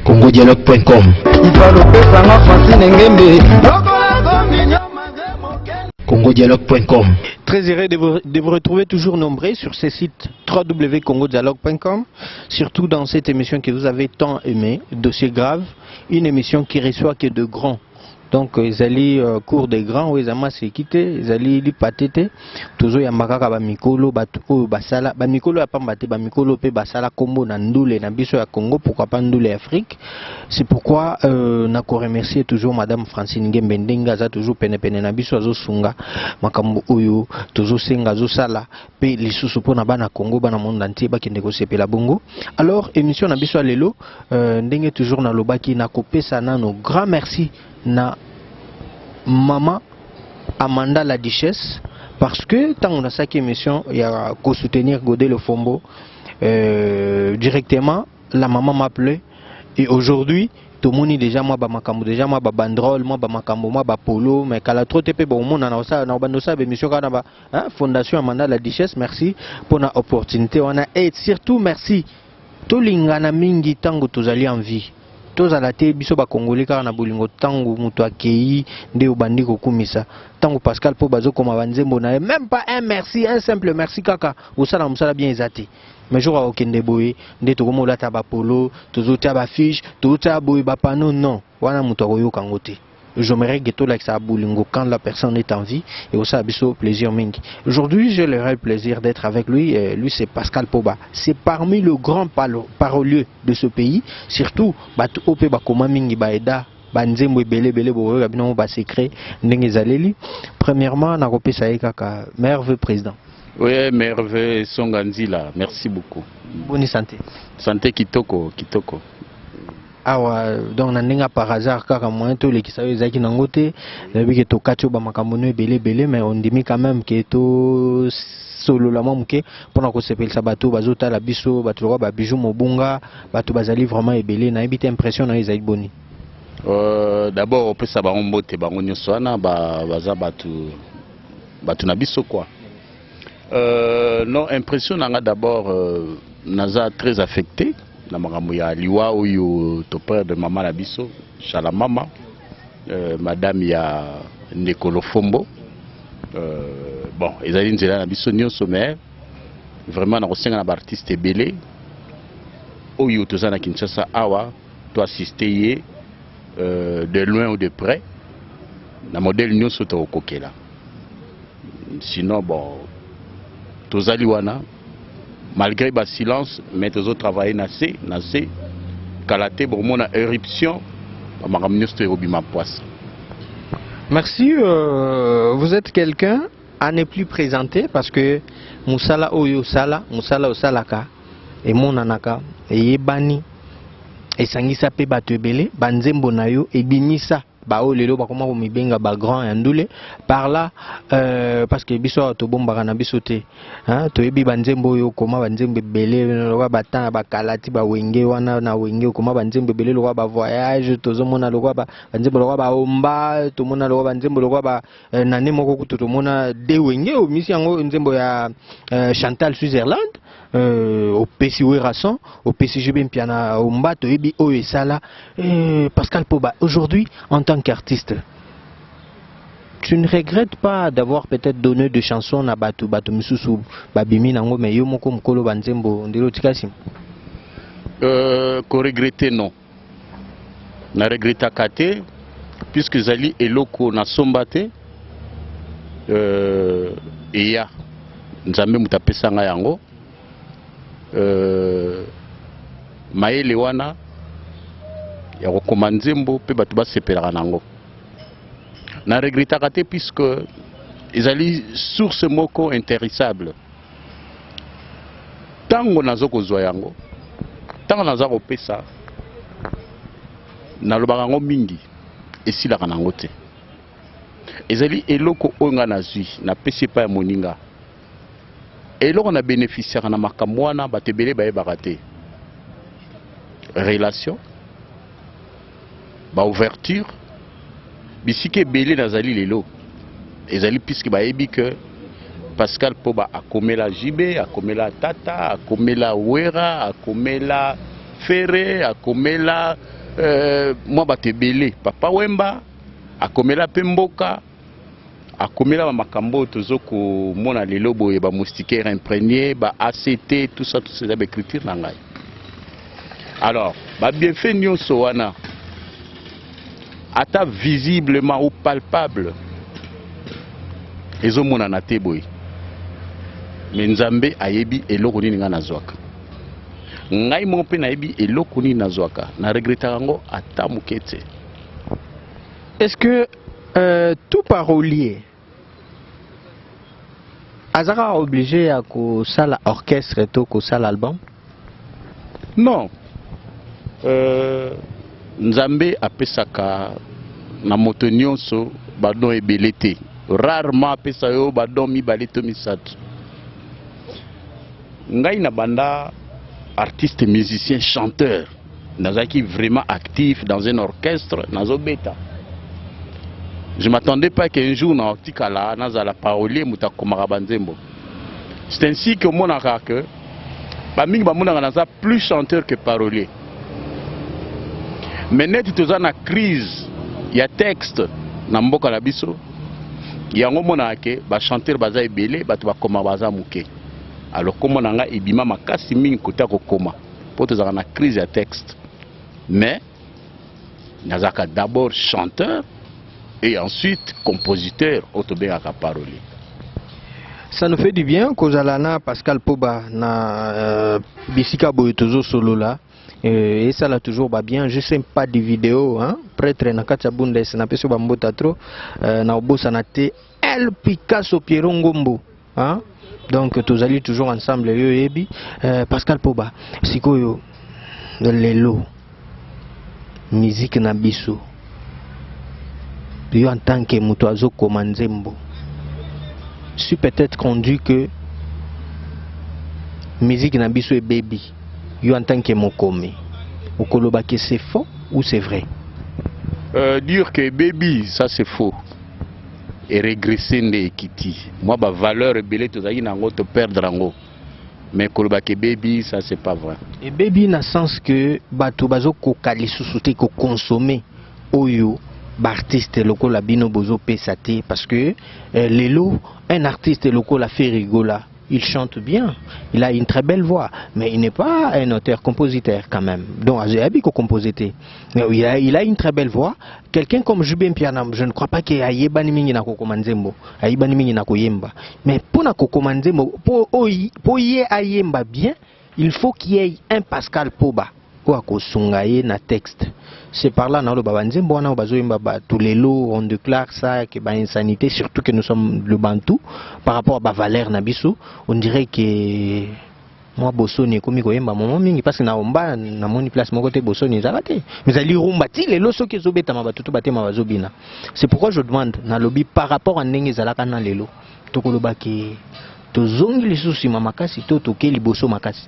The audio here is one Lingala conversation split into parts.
congodialogue.com. congodialogue.com. Très heureux de vous retrouver toujours nombreux sur ce site www.congodialogue.com, surtout dans cette émission que vous avez tant aimé, Dossier grave, une émission qui reçoit que de grands. Donc ils allaient cours des grands où ils ont massé quitté, ils allaient li patete, toujours ya makaka ba mikolo batu basala ba mikolo ya pambate ba mikolo pe basala kombo na ndule na biso ya Congo, pourquoi pas ndule Afrique. C'est pourquoi na ko remercier toujours madame Francine Ngembe Ndenga za toujours pene na biso azo sunga makambo oyo toujours senga zo sala pe lisusu pona bana Congo bana monde entier ba kende ko sepela bongo. Alors émission na biso lelo ndenge toujours na lobaki na kopesa nano grand merci na maman Amanda la Duchesse, parce que tant on a ça qui émission il y a qu'au soutenir Godé le Fombo directement. La maman m'a appelé et aujourd'hui tout le monde déjà moi ba makambo déjà moi ba bandrol moi ba makambo moi ba polo mais kala trop tepe bon monde na ça na bando ça émission kana ba fondation Amanda la Duchesse. Merci pour la opportunité on a et surtout merci to lingana mingi tango tozali en vie tous à la télé, biso ba congolais car na bolingo tango muto akei nde obandi kokumisa tango Pascal po bazo koma banzembo na même pas un merci, un simple merci kaka osala musala bien ezati mais jour a okende boye nde tokomola ta ba polo tozota ba fiche tozota boye ba panneau non wana muto akoyoka ngote. J'aimerais que tout ça bolingo quand la personne est en vie et aussi abisso plaisir mingi. Aujourd'hui, j'ai le réel plaisir d'être avec lui. Lui, c'est Pascal Poba. C'est parmi le grand parolier de ce pays. Surtout, batu ope bakoma mingi baeda banzembo belé bo gabino ba secret ndenge zaleli. Premièrement, na kopé ça kaka merveilleux président. Oui, merveilleux Songanzila. Merci beaucoup. Bonne santé. Santé kitoko. Awa donc nandenga par hasard kaka moyen to lekisa ezaki nangote lebi ke to kacho ba makambo no belé mais on dit quand même que to solo la momuke pona ko sepelisa bato bazota la biso bato ba bijou mobunga bato bazali vraiment ebelé na ebite impression na ezali boni. D'abord on peut ça ba mbote bango nyonso wana baza bato na biso quoi. Non impression nanga d'abord naza très affecté. Na makambo ya liwa oyo to père de maman la biso chala mama madame ya Ndekolo Fombo bon ezali nzela na biso nyonso mais vraiment na kosenga na ba artiste ebele oyo toza na Kinshasa awa to assister ye de loin ou de près na modèle nyonso to kokela sinon bon tozali wana malgré le silence, mais tous autres travaillent nassé, Kalaté, bon, mon éruption, merci, vous êtes quelqu'un à ne plus présenter parce que Moussala Oyo Sala, Moussala Osalaka, et mon anaka, et Yebani, et Sangisa Pe Batebele, Banzembo Nayo, et Binisa. Bao lelo ba koma mi benga ba grand yandule par là parce que biso to bomba na biso te hein to ebi banzembo yo koma banzembe belé lo ba tan ba kalati ba wenge wana na wenge koma banzembe belé lo ba voyage to zomona lo ba banzembo lo ba omba to mona lo banzembo lo ba nane moko kuto to mona de wenge o misi yango nzembo ya Chantal Switzerland au PCW Rasson, au PCGB Mpiana Omba, to ebi o esala Pascal Poba. Aujourd'hui, en tant qu'artiste, tu ne regrettes pas d'avoir peut-être donné des chansons à Batu Misusu, Babimi Nango, mais Yomoko Mkolo Banzembo, Ndelo Tikasim? Qu'on regrettait, non. Na regretta kate, puisque Zali et Loko na sombate, et ya, Nzambe Mutapesa Yango. Maele wana ya kokomanzembo pe batu basepelaka nango na regretaka te puisque ezali source moko intéressable tango nazo kozwa yango tango nazo kopesa nalobaka yango mingi esilaka nango te ezali eloko oyo nga nazwi napesi epai ya moninga eloko na bénéficiaire na makambo wana batebele bayebaka te relation ba ouverture bisike belé nazali lelo ezali puisque bayebi que Pascal Poba akomela Jibé, akomela Tata, akomela Wera, akomela Ferré, akomela moi bate belé Papa Wemba, akomela Pemboka, akomela makambo tozoko mona lelo boye ba moustiquaire imprégné, ba ACT, tout ça, toutes ces écritures na ngai. Alors, ba bienfait nyonso wana ata visiblement ou palpable ezomona na te boye. Mais Nzambe ayebi eloko nini nga nazwaka. Ngai mo pe nayebi eloko nini nazwaka. Na regrettaka ngo ata mukete. Est-ce que tout parolier azara obligé à kosala orchestre to kosala album? Non. Nzambe apesaka na moto nyonso badon ebele te. Rarement apesa yo badon mibale to misato. Ngai na banda artiste, musicien, chanteur. Nazaki vraiment actif dans un orchestre, nazo beta. Je m'attendais pas qu'un jour na otikala nazala parolier mutakomaka banzembo. C'est ainsi que mon que bamingi bamonaka naza plus chanteur que parolier. Mais net toza na crise ya texte na mboka na biso. Yango monaka ke ba chanteur baza ebele bato bakoma baza muke. Alors comment on a ibima makasi mingi kota kokoma pour te na crise de texte. Mais nazaka d'abord chanteur et ensuite compositeur autobéaka parolier. Ça nous fait du bien kozalana Pascal Poba na bisika boyotozo solo là et ça l'a toujours bien. Je sais pas de vidéo hein prêtre na katia bundes na peso bambota trop na obosa na te El Picasso Pierre Ngombo hein. Donc tous allez toujours ensemble yebi Pascal Poba sikoyo lelo musique na biso yo en tant que mutoazo komanzembo je suis peut-être conduit que musique na biso et baby yo en tant que mokome okoloba que c'est faux ou c'est vrai? Dire que baby ça c'est faux et régresser nde ekiti. Moi ba valeur ebele tozaki nango to perdre ngo. Mais koloba que baby ça c'est pas vrai. Et baby na sens que bato bazo kokali susuté ko consommer oyo artiste local bino bozo pesate parce que lelo un artiste local a fait rigola. Il chante bien, il a une très belle voix, mais il n'est pas un auteur-compositeur quand même. Donc, il a une très belle voix. Quelqu'un comme Jubin Pianam, je ne crois pas qu'il y ait Banimini na Kokomanzembo, Banimini na Koyemba. Mais pour na Kokomanzembo, pour y ayemba bien, il faut qu'il y ait un Pascal Poba. Na texte. C'est par là dans le Babanzembo, tous les lots, on déclare ça, que insanité, surtout que nous sommes le Bantou, par rapport à Valère Nabiso, on dirait que moi Bossoni comme Koyemba maman mingi parce que na omba na moni place mon côté Bossoni zalate. Mais ali rumbati les lots qui zobeta ma batutu bate ma bazobina. C'est pourquoi je demande na lobby par rapport à ndenge zalaka na lelo. Tokoloba ke tozongi les soucis mamakasi to toke liboso makasi.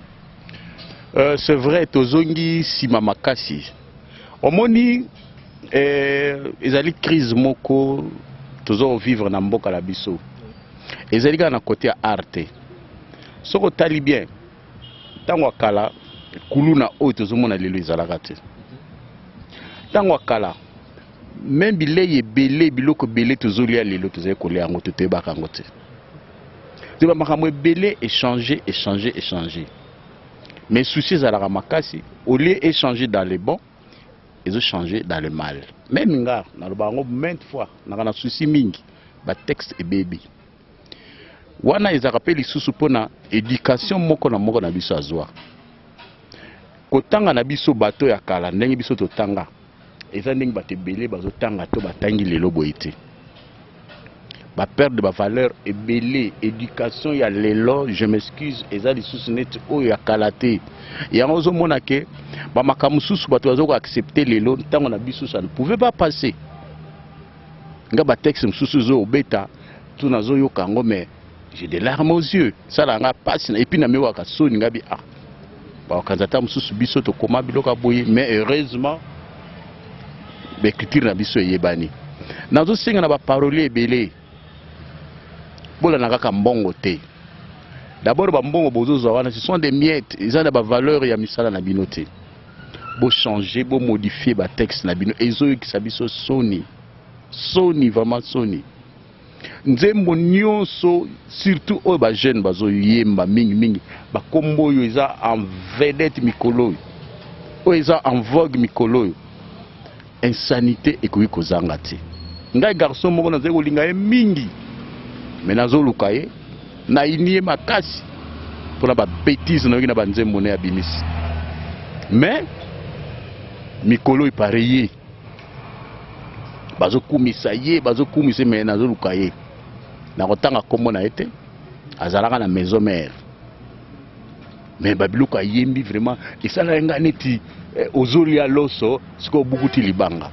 C'est vrai, tozongi sima makasi. Omoni ezali crise moko tozo vivre na mboka la biso. Ezali na côté arte. Soko tali bien. Tango kala kuluna o tozomona lelo ezalaka te. Tango kala même bileye belé biloko belé tozolia lelo tozali kolia ngo totebaka ngo te. Te ba makamwe belé échanger. Mais soucis à la makasi, au lieu d'échanger dans les bons, ils ont changé dans le mal. Même nga, na lobango maintes fois, na kana souci mingi, ba texte et baby. Wana ils rappellent les sous pona éducation moko na biso azwa. Kotanga na biso bato ya kala ndenge biso totanga. Eza ndenge bato belé bazo tanga to batangi lelo boité. Ba perte de ma valeur et belé éducation ya lelo je m'excuse eza li sous net o ya kalaté ya ngozo mona ke ba makamu susu bato bazo accepter lelo ntango na biso ça ne pouvait pas passer nga ba texte susu zo obeta tout nazo yoka ngo mais j'ai des larmes aux yeux ça la nga passe et puis na mewa ka soni nga bi ah ba kanzata mususu biso to koma biloka boye mais heureusement l'écriture na biso yebani. nazo senga na ba parolier ebele bola na kaka mbongo te. D'abord ba mbongo bozo wana ce sont des miettes, ils ont des valeurs ya misala na bino te. Bo changer, bo modifier ba texte na bino ezo yokisa biso soni. Soni vraiment soni. Nzembo nyonso surtout oyo ba jeune bazo yemba mingi ba kombo yo eza en vedette mikolo oyo eza en vogue mikolo insanité ekoki kozanga te. Ngai garçon moko nazo kolinga ye mingi mais nazo luka ye na inie makasi pour la ba bêtise na ba nzembo na bimisi mais mikolo pareil bazo kumisa ye bazo kumisa mais nazo luka ye na kotanga kombo na ete azalaka na maison mère mais babiluka yembi vraiment et ça la nga neti ozoli ya loso siko bukuti libanga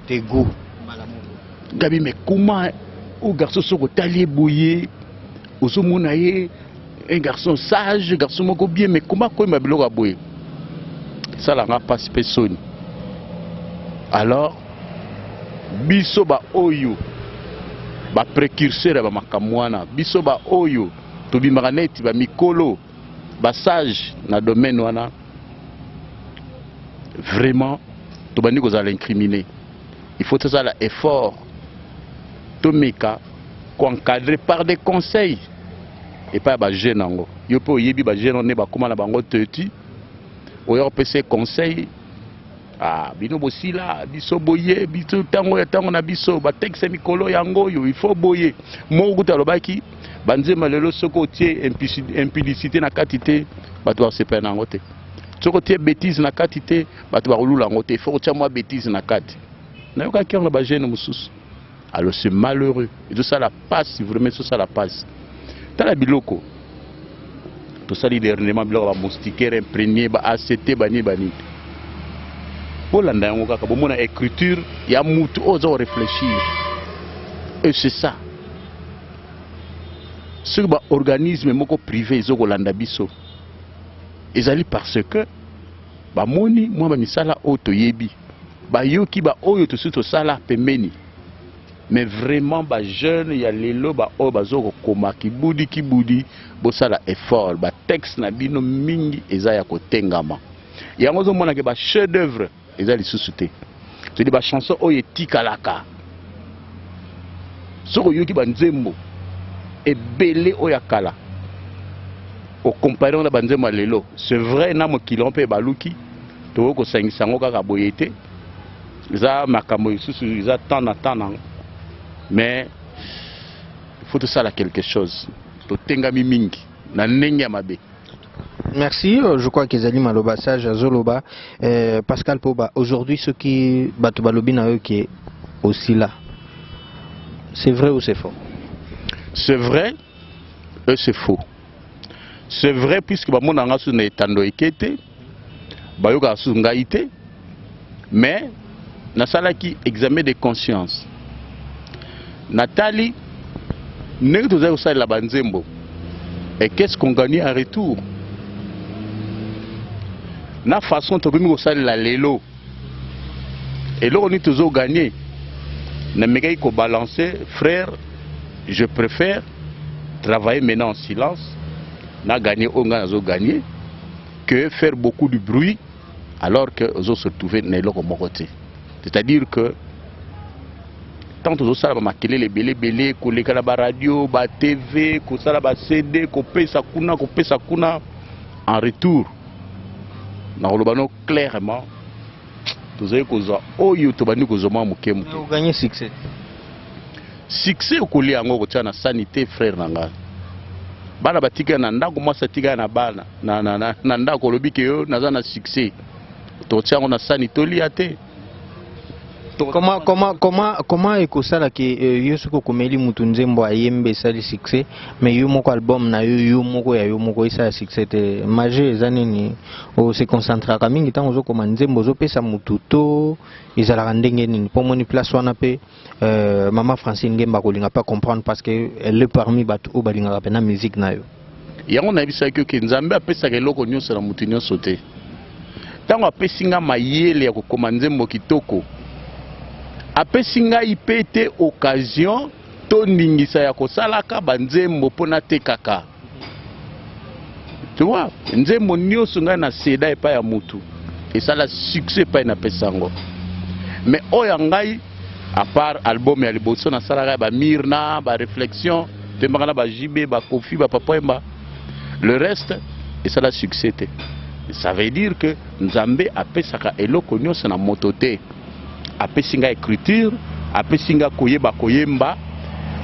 te go gabi mais comment au garçon soko tali boye ozomona ye un garçon sage garçon moko bien mais comment ko mabiluka boye ça la nga passe personne alors biso ba oyo ba précurseur ba makamwana biso ba oyo to bimaka neti ba mikolo ba sage na domaine wana vraiment to bandi kozala incriminer il faut ça la effort to meka encadré par des conseils et pas ba jeune ngo yo po yebi ba jeune ne ba koma na bango teti oyo pese conseil. Ah, bino bosila biso boye biso tango ya tango na biso ba texte mikolo yango yo il faut boye mo kuta lobaki banzema lelo soko tie impudicité na quantité bato ba sepa na ngote soko tie bêtise na quantité bato ba rolula ngote il faut tia moi bêtise na quantité na yoka kër na ba jeune mususu alors c'est malheureux et tout ça la passe vraiment ça la passe tala biloko to sali dernièrement biloko ba moustiquaire imprégné ba ACT bani pour l'andang kaka bomona écriture ya mutu ozo réfléchir et c'est ça ce ba organisme moko privé ezoko landa biso ezali parce que ba moni moi ba misala oto yebi ba yoki ba oyo to suto sala pemeni mais vraiment ba jeune ya lelo ba o bazoko koma kibudi bo sala effort ba texte na bino mingi eza ya kotengama yango zo mona ke ba chef d'œuvre eza lisusu te to di ba chanson oyo etikalaka soko yoki ba nzembo ebele oyo akala au comparé na ba nzembo lelo c'est vrai na mokili mpe baluki to ko sangisa ngo kaka boyete eza makambo lisusu eza temps na temps mais il faut tout ça là quelque chose to tengami mingi na ndenge ya mabe. Merci, je crois que Zali Maloba Sage Zoloba, Pascal Poba, aujourd'hui ce qui Batobalobi na eux qui est aussi là. C'est vrai ou c'est faux? C'est vrai et c'est faux. C'est vrai puisque mon angasu na etando ekete, bayoka su ngaite, mais na salaki examen de conscience. Nathalie, n'est que vous avez la banzembo. Et qu'est-ce qu'on gagne en retour? Na façon to bimi ko la lelo et là on est toujours gagné na mega ko balancer frère je préfère travailler maintenant en silence na gagner on gagne gagner que faire beaucoup de bruit alors que os se trouver na loko mokote c'est-à-dire que tant aux ça ba makelele belé ko lekala ba radio ba TV ko sala ba CD ko pesa kuna en retour na olobano clairement tozali koza oyo tobandi kozoma mukemu vous gagnez succès okoli yango kotia na sanité frère nanga bana batika na ndako mwasa tika na bana na ndako lobi ke yo naza na succès totia ngo na sanité li ate comment ekosala ke yo soko komeli mutu nzembo ayembe sali succès mais yo moko album na yo moko ya yo moko isa succès te maje ezanini o se concentrera mingi tango zo koma nzembo zo pesa mutu to ezala ndenge nini pour moni place wana pe maman Francine Ngemba kolinga pas comprendre parce que elle est parmi batu o balinga na musique na yo yango na bisa ke nzambe apesa ke loko nyonso na mutu nyonso te tango apesinga mayele ya kokoma nzembo kitoko apesi ngai pe te occasion to ningisa ya kosalaka banzembo mpona te kaka. Tu vois, nzembo nyonso ngai na seda epai ya mutu esala succès epai na pesango. Mais oyo ngai à part album ya liboso nasalaka ba Mirna, ba réflexion, tembaka ba JB, ba Kofi, ba Papoemba, le reste esala succès te. Ça veut dire que Nzambe apesaka eloko nyonso na moto te. Apesi nga écriture, apesi nga koyeba koyemba,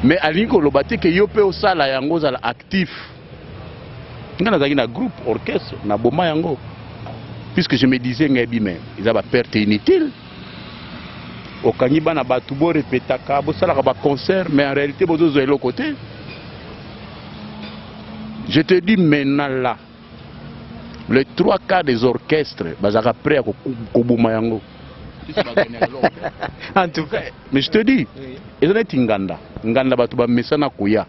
mais alingi koloba te ke yo pe osala yango ozala actif. Nga nazalaki na groupe orchestre na boma yango, puisque je me disais ngai mais ils ba perte inutile. Okangi bana batu bo répétaka bo salaka ba concert, mais en réalité bozozo eloko te. Je te dis maintenant là, les 3/4 des orchestres bazaka prêt à koboma yango. En tout cas, mais je te dis, ils ont nganda nganda batu ba mesana kuya.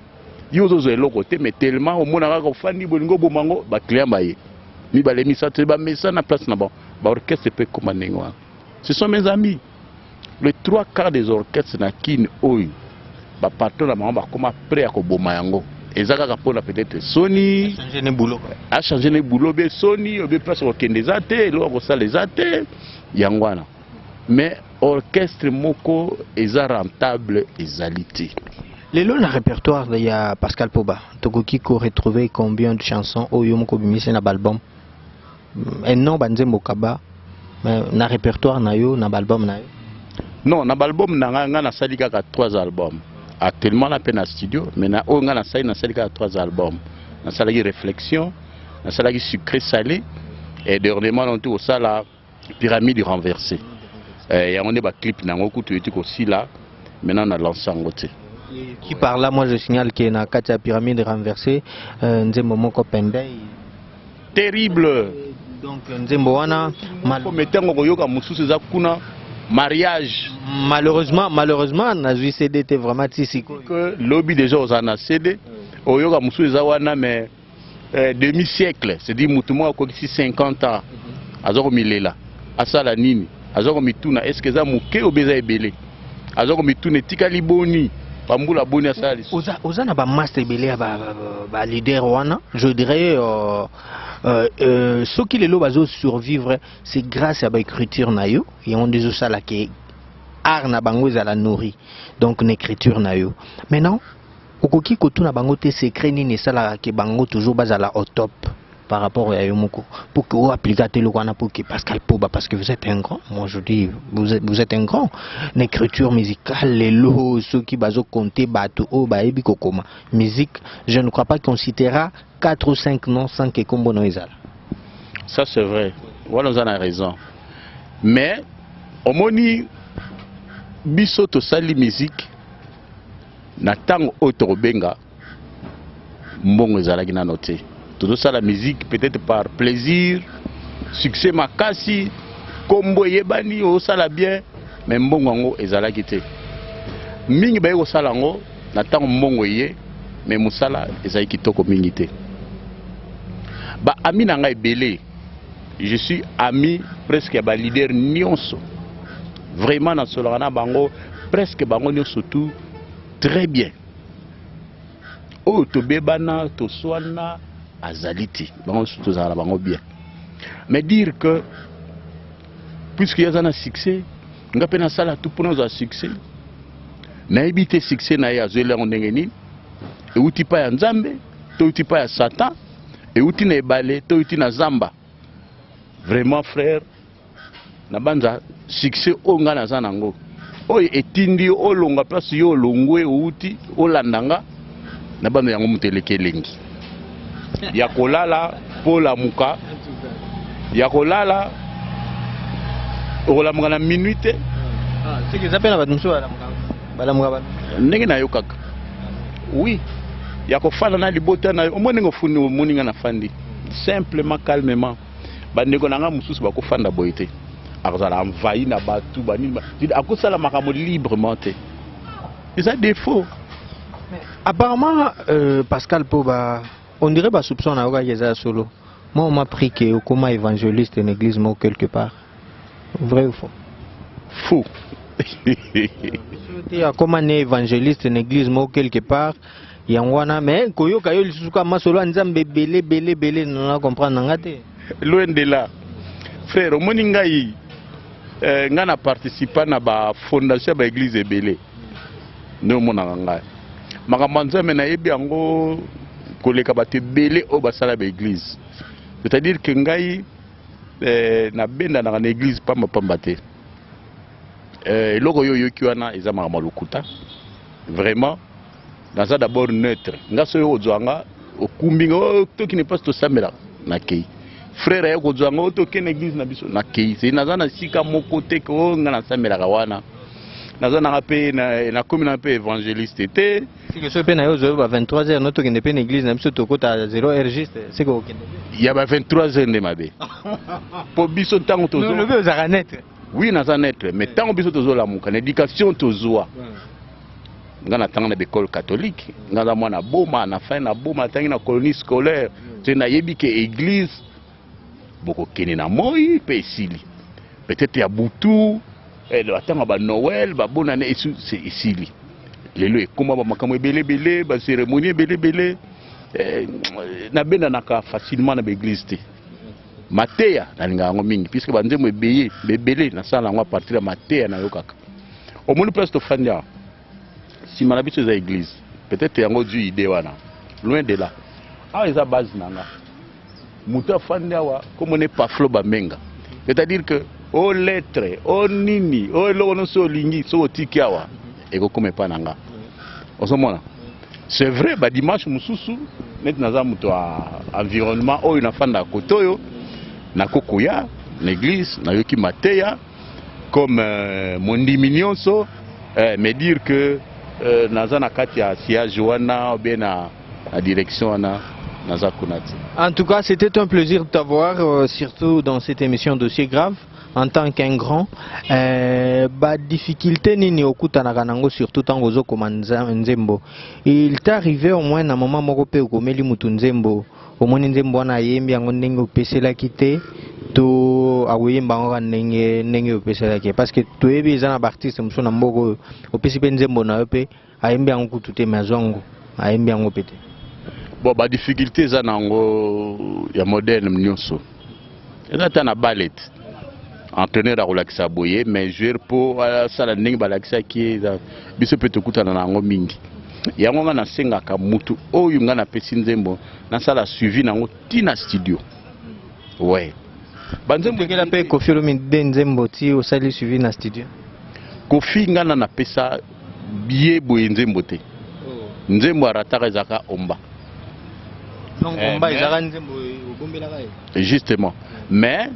Yo zozo eloko te, mais tellement au mona ka fandi bolingo bomango ba client ba ye. Mi ba lemisa te ba mesana place na ba orchestre peut commander ngwa. Ce sont mes amis. Les 3/4 des orchestres na kin oyo ba patron na bango ba koma prêt à koboma yango. Ezaka kapona peut-être Sony a changé le boulot be Sony obe place au kendeza te lo ko sala ezate yangwana. Mais orchestre moko eza rentable ezalité. Les lots na répertoire il y a Pascal Poba. Tokoki ko retrouver combien de chansons oyo moko bimisi na album? Et non banzembo kaba mais na répertoire na yo na album na yo. Non, na album na nga na sali kaka 3 albums. Actuellement na peine à studio, mais na o nga na sali 3 albums. Na sali réflexion, na sali sucré salé et dernièrement on tout ça la pyramide renversée. Et on est ba clip na ngoku tu étais aussi là. Maintenant on a lancé en côté. Qui par là moi je signale que na katia pyramide renversée nzembo moko pende terrible. Donc nzembo wana metango koyoka mususu za kuna mariage. Malheureusement na CD était vraiment tisiko que lobby déjà aux ana CD oyoka mususu za wana mais demi-siècle, c'est dire mutu mo ko 50 ans azoko milela asala nini azoko mituna est-ce que za muke obeza ebele azoko mituna tikali boni pambula boni asala oza na ba master ebele ba leader wana je dirais ceux qui les lots bazo survivre c'est grâce à ba écriture na yo et on des osala ke art na bango za la nourri donc une écriture na yo maintenant okoki kotuna bango te secret nini sala ke bango toujours bazala au top par rapport à Yomoko pour que vous appliquez le Wana pour que Pascal Poba parce que vous êtes un grand, moi je dis vous êtes un grand, l'écriture musicale, les lots, ceux qui baso compter bateau au baebi kokoma musique, je ne crois pas qu'on citera 4 ou 5 noms sans que Kombo Noizal. Ça c'est vrai, voilà vous en avez raison, mais au moni biso to sali musique na tango autobenga mbongo ezalaki na noté. Tout ça la musique peut-être par plaisir, succès makasi, kombo yebani o sala bien, mais mbongo ngo ezala kité. Mingi ba yo sala ngo na tango mbongo ye, mais musala ezali kitoko mingi té. Ba ami na nga ebele. Je suis ami presque ba leader nyonso. Vraiment na solana bango presque bango nyonso tout très bien. O to bebana to swana azaliti bango surtout za bango bien mais dire que puisque y a un succès nga pena sala tout pour nous un succès na éviter succès na ya zela ndenge nini et uti pa ya nzambe to uti pa ya satan et uti na ebale to uti na zamba vraiment frère na banza succès o nga na zanango oyo etindi olonga place yo longwe uti olandanga na banda yango muteleke lengi ya kolala pola muka ya kolala okolamuka na minute c'est que ça peine batumso balamuka ndenge na yo kaka oui ya kofanda na libota na omone ngofuni moninga na fandi simplement calmement bandeko nanga mususu bakofanda boyete akazala envahi na batu banini akosala makambo librement te c'est un défaut. Apparemment Pascal Poba on dirait pas soupçon na oka solo. Moi on m'a pris que comme évangéliste en église moi quelque part. Vrai ou faux? Faux. Il y a comme un évangéliste une église mo quelque part yangwana mais koyo kayo lisuka masolo nzambe belé non comprendre ngate. Loin de là. Frère, au moningai ngana participa na ba fondation ba église ebele. Ne mona ngai. Makamanza mena yebi yango koleka bate belé o basala ba église. C'est-à-dire que ngai na benda na église pamba te. Eloko yo yoki wana eza makama lokuta. Vraiment naza d'abord neutre. Nga so yo ozwanga okumbinga to qui ne passe to samela na kei. Frère ya kozwanga o to ken église na biso na kei. C'est naza na sika moko te ko nga na samela wana. Naza na pe na commune pe évangéliste te. Si que so pe na yo zo 23h noto ki ne pe église na biso to kota 0h juste c'est ko okende. Il y a 23h de mabe. Po biso tango to zo. Le be ozaka net. Oui, naza net, mais tant biso tozo la muka, l'éducation tozoa. Nga na tanga na école catholique, nga na mwana boma na fin na boma tangi na colonie scolaire, te na yebi ke église boko kene na moi pe esili. Peut-être ya butu, le tanga ba Noël, ba bonne année c'est esili. Lelo ekoma ba makambo belé, ba cérémonie belé, na benda naka facilement na église te. Mateya na linga yango mingi puisque banzemo ebele na sala yango a partir ya mateya na yo kaka omoni place to fanya sima na biso eza église peut-être yango du idée wana loin de là awa eza base nanga mutu afandi awa komone paflo bamenga c'est-à-dire que o lettre o nini o eloko nyonso olingi so otiki awa ekokoma epa nanga ozomona c'est vrai badimanche mosusu neti naza moto ya environnement oyo nafanda kote oyo nakokoya l'église nayoki mateya comme mondimi nyonso me dire que naza na kati ya siège wana ou bien na direction wana naza kunati. En tout cas, c'était un plaisir de t'avoir surtout dans cette émission Dossier grave en tant qu'un grand. Ba difficulté nini okutanaka nango surtout tango zo komanza nzembo. Il t'est arrivé au moins na moment moko pe okomeli mutu nzembo. Omoni nzembo wana yembi yango ndenge opeselaki te to akoyemba yango ndenge opeselaki parce que toyebi eza na baartiste mosusu na mboka opesi mpe nzembo na yo mpe ayembi yango kutu te me azwa yango ayembi yango mpe te. Bon badifficulté eza nango ya moderne nyonso eza ta na ballet entraîneur akolakisa boye mais joueur mpo asala ndenge balakisaki eza biso mpe tokutana na yango mingi yango nga nasengaka mutu oyo nga napesi nzembo nasala suivi nango tina studio ouais banzembo kela pe Kofi Olomide nzembo ti osali suivi na studio Kofi nga na napesa biye boye nzembo te nzembo arataka ezaka omba donc omba ezaka nzembo obombelaka ye justement mais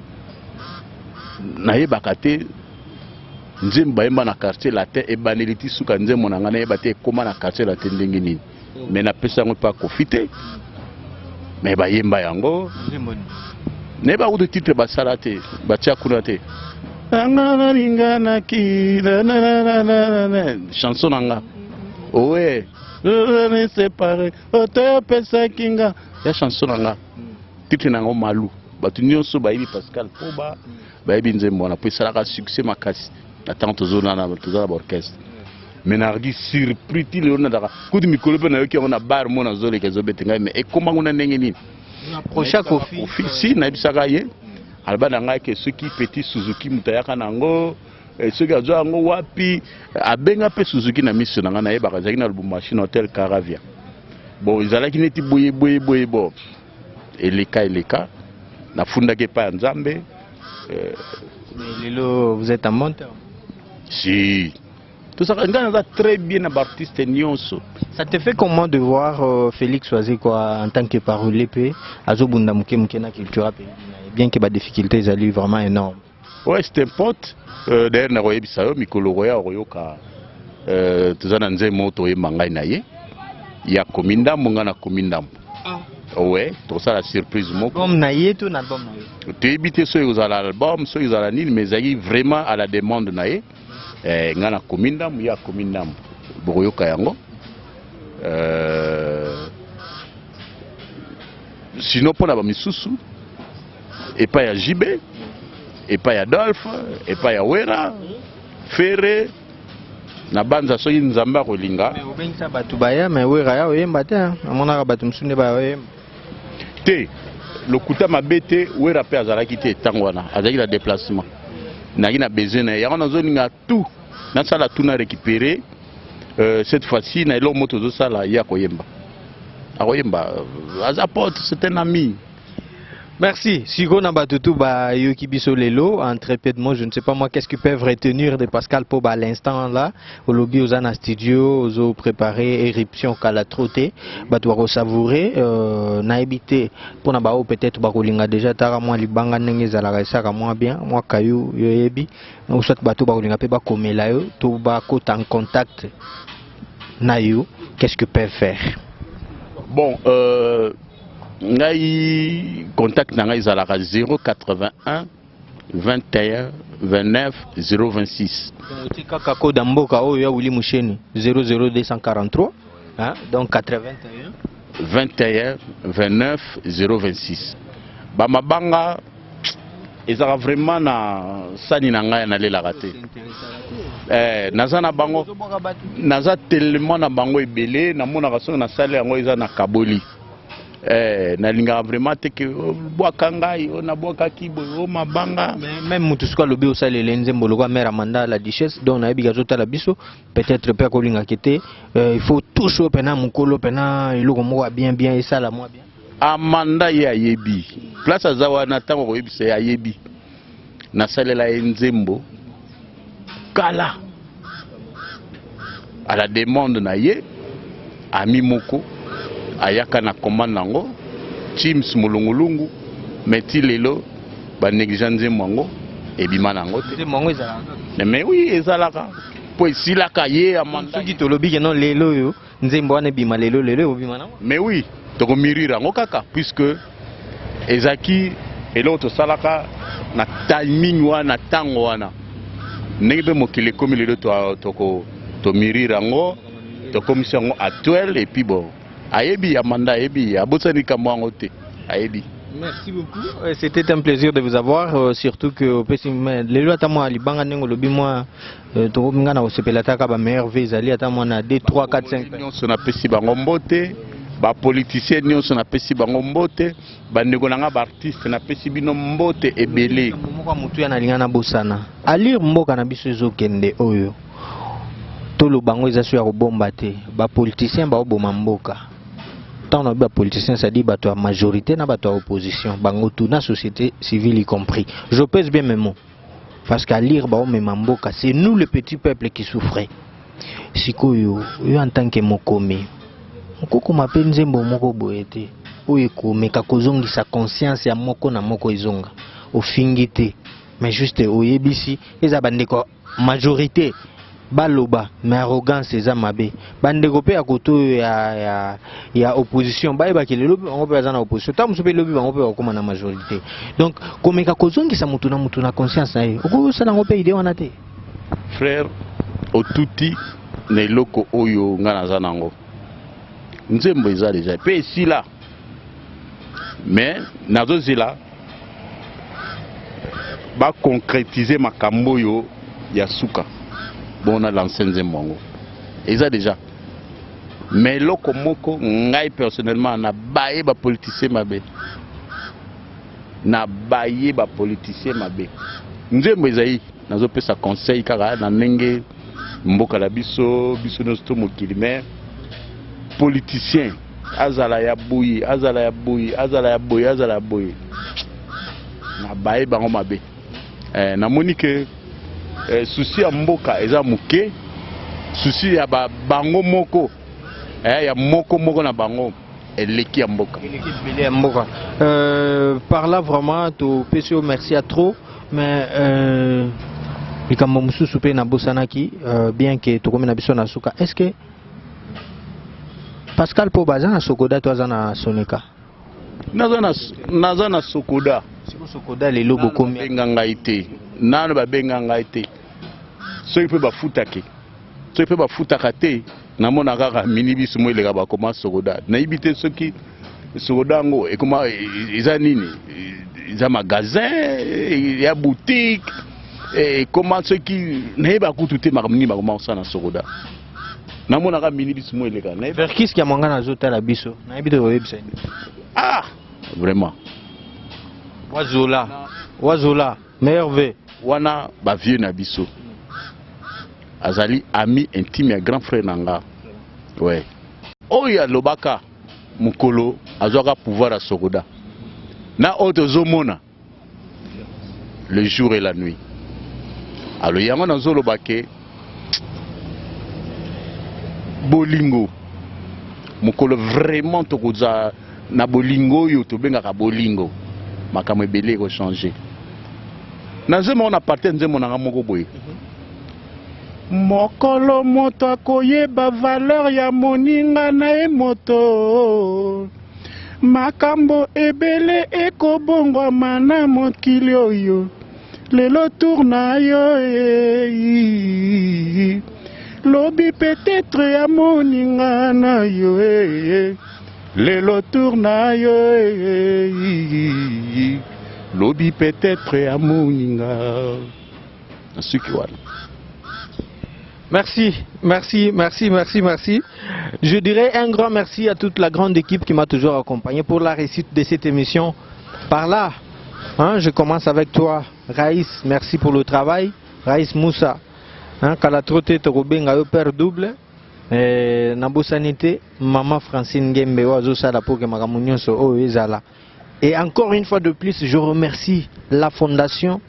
nayebaka te nzembo bayemba na quartier latin ebaneli ti suka nzembo na ngai nayeba te ekóma na quartier latin ndenge nini mais napesa yango mpe Kofi te mais bayemba yango nayeba kutu titre basala te batia kuna te chanson na nga owe séparé otopesaki nga ya chanson na nga titre na yango malu bato nyonso bayebi Pascal Poba bayebi nzembo wana po esalaka succès makasi na ntango toza na baorchestre mais nardi surpris ti lelo nadaka kutu mikolo mpe nayoki yango na bar mo nazoleka ezobete ngai mais ekomango na ndenge nini prochain Kofi si nayebisaka ye alba na ngai ke soki petit Suzuki moto ayaka nango soki azwa yango wapi abenga mpe Suzuki na miso na ngai nayebaka ezalaki na Lubumbashi na hotel Caravia bon ezalaki neti boye bo eleka nafundaki epai ya Nzambe. Lelo vous êtes un monteur. Si tout ça nga très bien artiste nyonso. Ça te fait comment de voir Félix Oise quoi en tant que parolier pe azobunda muke na culture pe bien que ba difficulté ezali vraiment énorme. Ouais, c'est un pote d'ailleurs na royebisa yo mikolo roya royoka tozana nzemo to yemba ngai na ye ya kominda munga na kominda. Ouais, tout ça la surprise moko. Comme na ye to na album na ye. Tu éviter ceux aux l'album, ceux aux la nil mais ça vraiment à la demande na ye. Ngana kominda mu ya kominda boyoka yango. Sinon pour la bamisusu et pas ya JB et pas ya Adolphe et pas ya Wera fere na banza soki nzambe akolinga mais obengisa bato baya mais wera ya oyemba te amonaka bato mosusu nde baya oyemba te lokuta mabe te wera mpe azalaki te ntango wana azalaki na déplacement naki na besoin na ye yango nazolinga tout nasala tout na récupéré cette fois-ci na eloko moto ozosala ye akoyemba aza pote, c'est un ami. Merci. Sigo Nabatutu ba yoki biso lelo entre peu de mots, je ne sais pas moi qu'est-ce qu'ils peuvent retenir de Pascal Poba à l'instant là. Au lobby aux ana studio, aux préparé éruption kala troté, ba doit savourer na habité pour na ba peut-être ba kolinga déjà tara moi libanga ndenge za la saka moi bien, moi kayu yebi, ou soit ba to ba kolinga pe ba komela yo, to ba ko en contact na yo, qu'est-ce qu'ils peuvent faire? Bon, ngai contact na ngai zalaka 081 21 29 026. Tika code mboka oyo ya Wili Musheni 00243 hein, donc 81 21 29 026. Ba mabanga ezaka vraiment na sani na ngai na lela raté. Naza na bango naza tellement na bango ebele na mona kaso na sale yango eza na kaboli. Na linga vraiment te que boaka ngai na boaka kibo mabanga même mutu suka lobi osale lenze mbolo mère Amanda la duchesse donc na ebiga zota la biso peut-être pe ko linga kete il faut toujours pena mukolo pena iloko mo bien et ça la moi bien Amanda ya yebi place azawa na tango ko yebisa ya yebi na salela enzembo kala à la demande na ye ami moko ayaka na commande nango Teams mulungulungu meti lelo ba négligence mwango ebima nango te mwango ezalaka mais oui ezalaka po esilaka ye Amanda soki tolobi ke non lelo yo nzembo wana ebima lelo obima nango mais oui tokomirira ngo kaka puisque ezaki eloko tosalaka na timing wana tango wana ndenge mpe mokili komi lelo tomirira ngo tokomisa ngo actuel et puis bon ayebi Amanda ayebi abosani kamwango te ayebi. Merci beaucoup. C'était un plaisir de vous avoir, surtout que au les lois à libanga nengo lobi moi to minga na osepelata ka ba merveille zali ata moi na 2 3 4 5 nyonso na pesi bango mbote ba politicien nyonso na pesi bango mbote ba ndeko nanga ba artiste na pesi bino mbote ebele moko mutu ya na linga na bosana alir mboka na biso ezokende oyo tolo bango eza so ya kobomba te ba politicien ba oboma mboka. Tant on a politicien, ça dit la majorité n'a pas opposition, bango tout la société civile y compris. Je pèse bien mes mots, parce qu'à lire c'est nous le petit peuple qui souffrait. Si yo en tant que mokomi, moko m'appelle nzembo moko boete, oye kome kakozongi sa conscience ya moko na moko izonga, au fingite, mais juste oyebisi, les abandeko majorité. Baloba mais arrogance eza mabe bandeko pe ya koto ya opposition ba ki lelobi bango pe na opposition ta muso pe lelobi bango pe bakoma na majorité donc komeka kozongisa mutu na conscience na ye okosala ngo pe idée wana te frère otuti na eloko oyo nga naza nango nzembo eza déjà pe esila mais nazozela ba concrétiser makambo oyo ya suka. Bon, on a lancé Nzembongo. Et ça déjà. Mais loko moko, ngai personnellement, na baye ba politicien mabe. Na baye ba politicien mabe. Nzembo ezai, nazo pesa conseil kaka na nenge mboka la biso nosto mokili mais politicien azala ya boyi. Na baye bango mabe. Na monique souci ya mboka eza muke souci ya bango moko ya moko na bango eleki ya mboka par là vraiment to PCO merci à trop mais likambo mususu pe na bosanaki bien que to komi na biso na suka est-ce que Pascal Poba za na Sokoda to za na Soneka naza na Sokoda Sokoda lelo bokomi nganga ite nano babenga ngai te soki pe bafutaka te namona kaka minibus mo eleka bakoma Sokoda nayibi te soki Sokoda ngo ekoma eza nini eza magasin ya boutique Et comment ceux qui n'aient pas coûté marmini marmon ça na Sogoda. Na mona ka mini bis mo eleka. Vers qui ce qui a mangana zota la biso. Na ebite website. Ah, vraiment. Wazola, merveille. Wana ba vieux na biso. Azali ami intime ya grand frère nanga. Ouais. Oya lobaka mukolo azoka pouvoir à Sogoda. Na autre zomona le jour et la nuit. Alors yango na zolobake bolingo mukolo vraiment tokoza na bolingo yo to benga bolingo makamwe belé ko changer. Na nzema on a parté nzema na moko boye. Mokolo moto akoyeba valeur ya moninga na moto. Makambo ebele ekobongwama na mokili oyo. Lelo tourna yo lobi peut-être ya moninga na yo Lelo tourna yo lobi peut-être ya moninga. Merci. Je dirais un grand merci à toute la grande équipe qui m'a toujours accompagné pour la réussite de cette émission. Par là, je commence avec toi, Raïs. Merci pour le travail. Raïs Moussa. Kalatrote Torobenga au père double. Nabo Sanité, Maman Francine Gembe, Oazo Sala pour que Magamunion soit au Ezala. Et encore une fois de plus, je remercie la fondation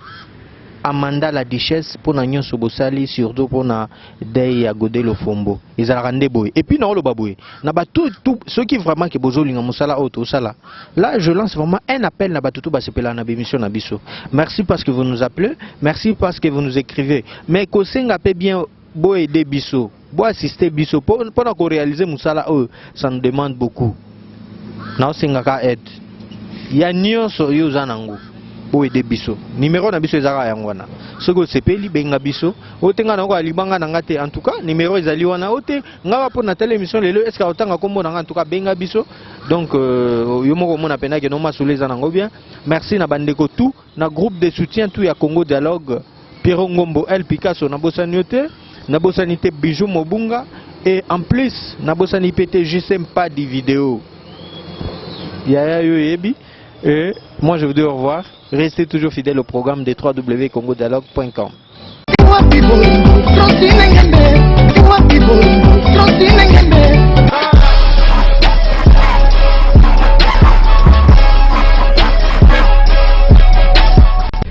Amanda la Duchesse pour na nyonso bosali surtout pour na dei ya Godelo Fombo. Ils ont rendé boy. Et puis na le baboué. Na ba tout ceux qui vraiment qui bozolinga musala auto sala. Là je lance vraiment un appel na ba tout ba sepela na bémission na biso. Merci parce que vous nous appelez, merci parce que vous nous écrivez. Mais ko senga pe bien bo aider biso, bo assister biso pour na ko réaliser musala ça nous demande beaucoup. Na senga ka aide. Ya nyonso yo zanango. Aider biso numéro na biso ezaka yangwana soko sepeli benga biso otenga na ko alibanga na ngate en tout cas numéro ezali wana ote ngawa pour na télévision lelo est-ce que otanga kombo na en tout cas benga biso donc yo moko mona pena ke no masuleza nango bien merci na bandeko tout na groupe de soutien tout ya Congo Dialogue Pierre Ngombo El Picasso na bosanité Bijou Mobunga et en plus na bosani pété juste pas de vidéo ya yo yebi. Et moi je vous dis au revoir. Restez toujours fidèles au programme des www.congodialogue.com.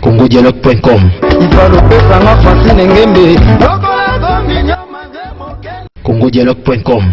congodialogue.com. congodialogue.com.